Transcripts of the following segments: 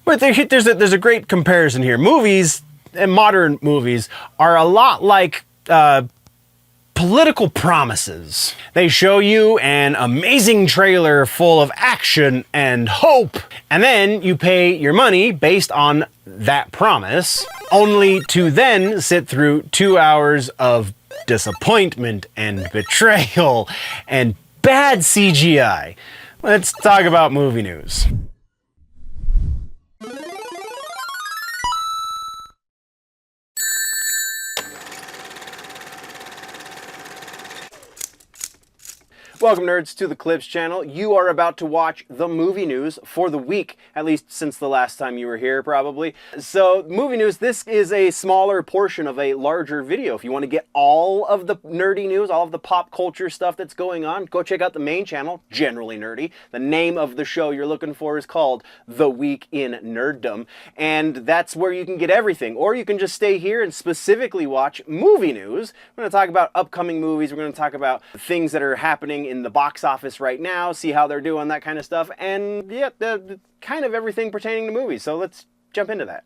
But there's a great comparison here. Movies, and modern movies, are a lot like political promises. They show you an amazing trailer full of action and hope, and then you pay your money based on that promise, only to then sit through 2 hours of disappointment and betrayal and bad CGI. Let's talk about movie news. Welcome, nerds, to the Clips channel. You are about to watch the movie news for the week, at least since the last time you were here, probably. So, movie news, this is a smaller portion of a larger video. If you want to get all of the nerdy news, all of the pop culture stuff that's going on, go check out the main channel, Generally Nerdy. The name of the show you're looking for is called The Week in Nerddom, and that's where you can get everything. Or you can just stay here and specifically watch movie news. We're going to talk about upcoming movies. We're going to talk about things that are happening in the box office right now, see how they're doing, that kind of stuff, and yeah, the kind of everything pertaining to movies. So let's jump into that.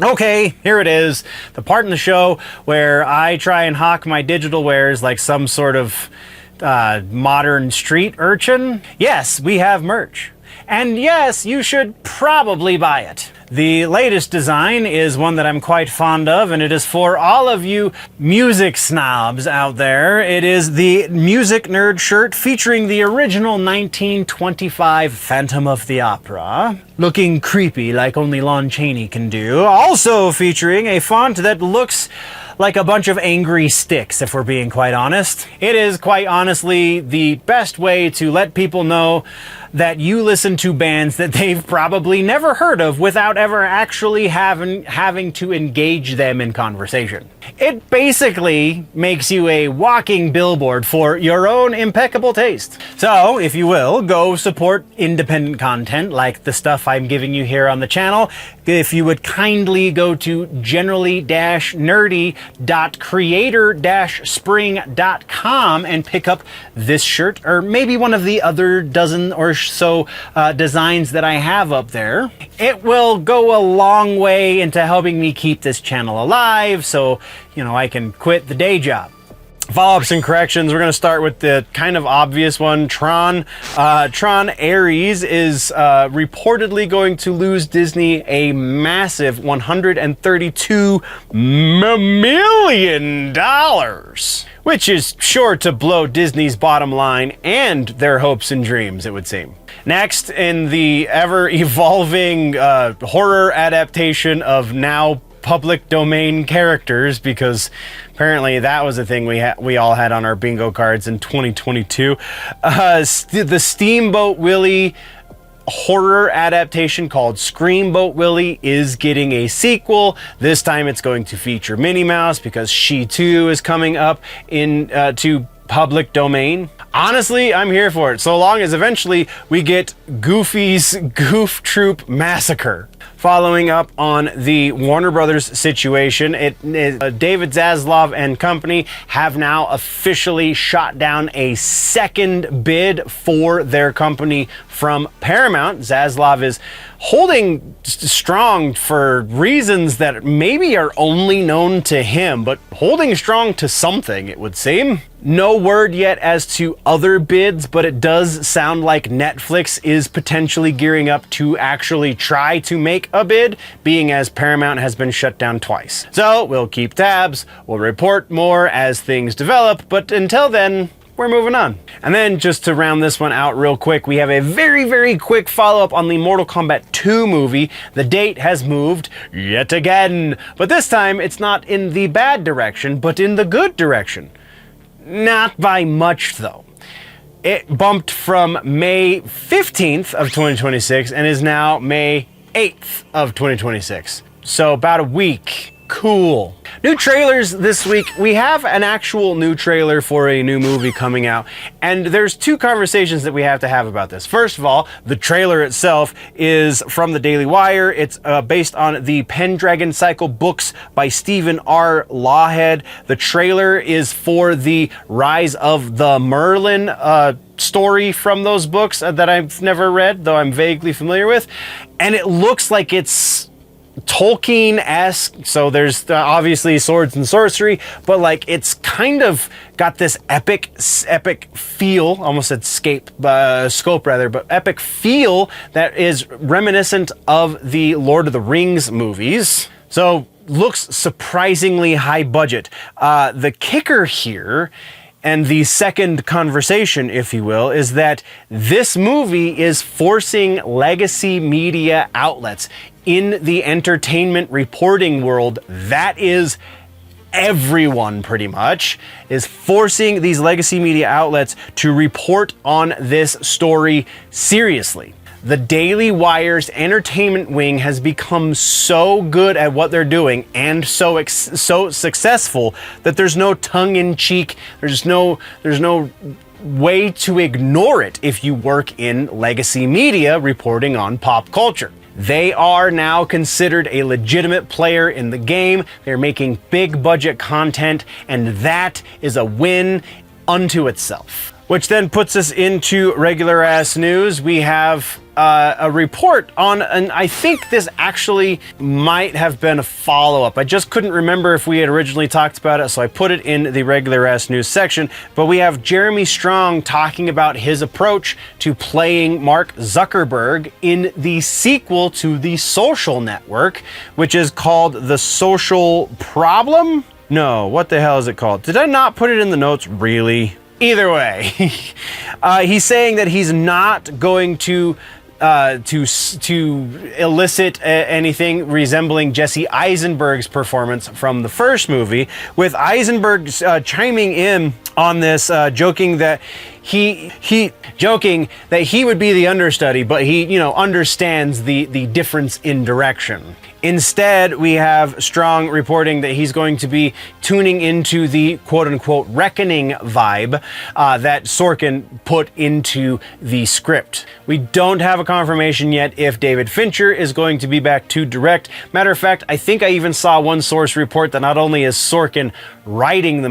Okay, here it is, the part in the show where I try and hawk my digital wares like some sort of modern street urchin. Yes, we have merch. And yes, you should probably buy it. The latest design is one that I'm quite fond of, and it is for all of you music snobs out there. It is the Music Nerd shirt featuring the original 1925 Phantom of the Opera, looking creepy like only Lon Chaney can do. Also featuring a font that looks like a bunch of angry sticks, if we're being quite honest. It is quite honestly the best way to let people know that you listen to bands that they've probably never heard of without ever actually having to engage them in conversation. It basically makes you a walking billboard for your own impeccable taste. So, if you will, go support independent content like the stuff I'm giving you here on the channel. If you would kindly go to generally-nerdy.creator-spring.com and pick up this shirt, or maybe one of the other dozen or so designs that I have up there. It will go a long way into helping me keep this channel alive, so, you know, I can quit the day job. Follow-ups and corrections. We're going to start with the kind of obvious one. Tron Ares is reportedly going to lose Disney a massive $132 million, which is sure to blow Disney's bottom line and their hopes and dreams, it would seem. Next, in the ever-evolving horror adaptation of now public domain characters, because apparently that was a thing we all had on our bingo cards in 2022. The Steamboat Willie horror adaptation called Screamboat Willie is getting a sequel. This time it's going to feature Minnie Mouse because she too is coming up to public domain. Honestly, I'm here for it, so long as eventually we get Goofy's Goof Troop Massacre. Following up on the Warner Brothers situation, David Zaslav and company have now officially shot down a second bid for their company from Paramount. Zaslav is holding strong for reasons that maybe are only known to him, but holding strong to something, it would seem. No word yet as to other bids, but it does sound like Netflix is potentially gearing up to actually try to make a bid, being as Paramount has been shut down twice. So we'll keep tabs, we'll report more as things develop, but until then, we're moving on. And then just to round this one out real quick, we have a very, very quick follow-up on the Mortal Kombat 2 movie. The date has moved yet again, but this time it's not in the bad direction, but in the good direction. Not by much, though. It bumped from May 15th of 2026 and is now May 8th of 2026. So about a week. Cool. New trailers this week. We have an actual new trailer for a new movie coming out, and there's two conversations that we have to have about this. First of all, the trailer itself is from the Daily Wire. It's based on the Pendragon Cycle books by Stephen R. Lawhead. The trailer is for the Rise of the Merlin story from those books that I've never read, though I'm vaguely familiar with. And it looks like it's Tolkien-esque, so there's obviously swords and sorcery, but like it's kind of got this epic feel, almost said scope rather, but epic feel that is reminiscent of the Lord of the Rings movies. So looks surprisingly high budget. The kicker here, and the second conversation, if you will, is that this movie is forcing legacy media outlets in the entertainment reporting world. That is everyone pretty much, is forcing these legacy media outlets to report on this story seriously. The Daily Wire's entertainment wing has become so good at what they're doing and so successful that there's no tongue-in-cheek, there's no way to ignore it if you work in legacy media reporting on pop culture. They are now considered a legitimate player in the game. They're making big budget content, and that is a win unto itself. Which then puts us into regular ass news. We have a report on, and I think this actually might have been a follow-up. I just couldn't remember if we had originally talked about it, so I put it in the regular ass news section. But we have Jeremy Strong talking about his approach to playing Mark Zuckerberg in the sequel to The Social Network, which is called The Social Problem? No, what the hell is it called? Did I not put it in the notes? Really? Either way, he's saying that he's not going to elicit anything resembling Jesse Eisenberg's performance from the first movie, with Eisenberg chiming in on this, joking that he would be the understudy, but he understands the difference in direction. Instead, we have Strong reporting that he's going to be tuning into the quote-unquote reckoning vibe that Sorkin put into the script. We don't have a confirmation yet if David Fincher is going to be back to direct. Matter of fact, I think I even saw one source report that not only is Sorkin written the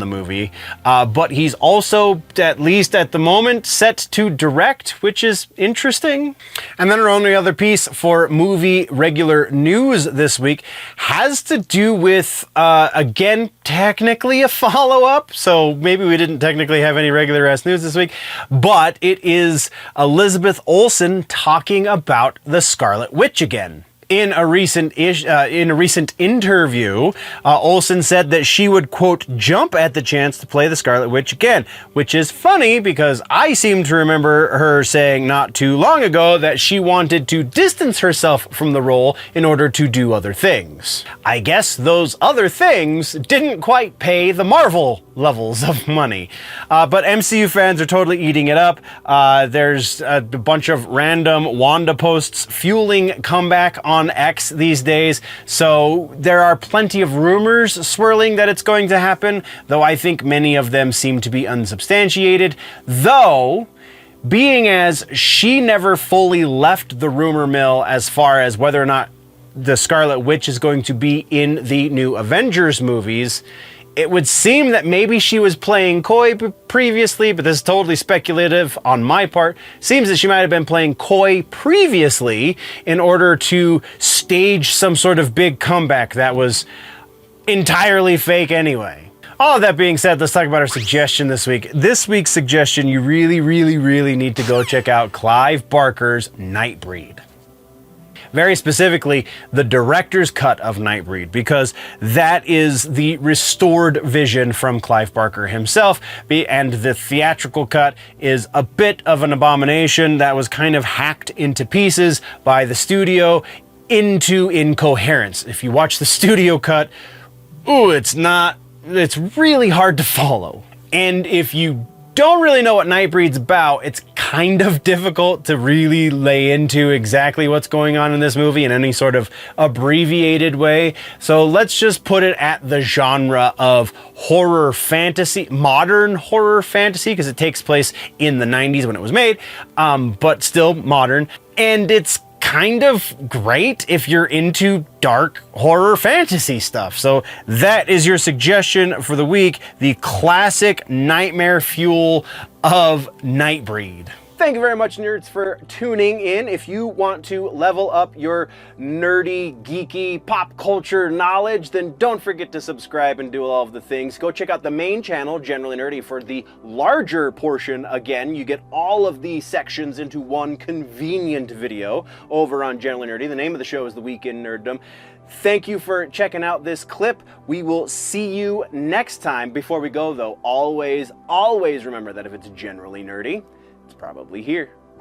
movie, but he's also, at least at the moment, set to direct, which is interesting. And then our only other piece for movie regular news this week has to do with, again, technically a follow-up, so maybe we didn't technically have any regular ass news this week, but it is Elizabeth Olsen talking about the Scarlet Witch again. In a recent interview, Olsen said that she would, quote, jump at the chance to play the Scarlet Witch again, which is funny because I seem to remember her saying not too long ago that she wanted to distance herself from the role in order to do other things. I guess those other things didn't quite pay the Marvel levels of money. But MCU fans are totally eating it up. There's a bunch of random Wanda posts fueling comeback on X these days, so there are plenty of rumors swirling that it's going to happen, though I think many of them seem to be unsubstantiated, though being as she never fully left the rumor mill as far as whether or not the Scarlet Witch is going to be in the new Avengers movies, it would seem that maybe she was playing coy previously, but this is totally speculative on my part. Seems that she might have been playing coy previously in order to stage some sort of big comeback that was entirely fake anyway. All of that being said, let's talk about our suggestion this week. This week's suggestion, you really need to go check out Clive Barker's Nightbreed. Very specifically, the director's cut of Nightbreed, because that is the restored vision from Clive Barker himself, and the theatrical cut is a bit of an abomination that was kind of hacked into pieces by the studio into incoherence. If you watch the studio cut, it's really hard to follow. And if you don't really know what Nightbreed's about, it's kind of difficult to really lay into exactly what's going on in this movie in any sort of abbreviated way. So let's just put it at the genre of horror fantasy, modern horror fantasy, because it takes place in the 90s when it was made, but still modern. And it's kind of great if you're into dark horror fantasy stuff. So that is your suggestion for the week, the classic nightmare fuel of Nightbreed. thank you very much, nerds, for tuning in. If you want to level up your nerdy, geeky, pop culture knowledge, then don't forget to subscribe and do all of the things. Go check out the main channel, Generally Nerdy, for the larger portion. Again, you get all of the sections into one convenient video over on Generally Nerdy. The name of the show is The Week in Nerddom. Thank you for checking out this clip. We will see you next time. Before we go, though, always remember that if it's generally nerdy, it's probably here.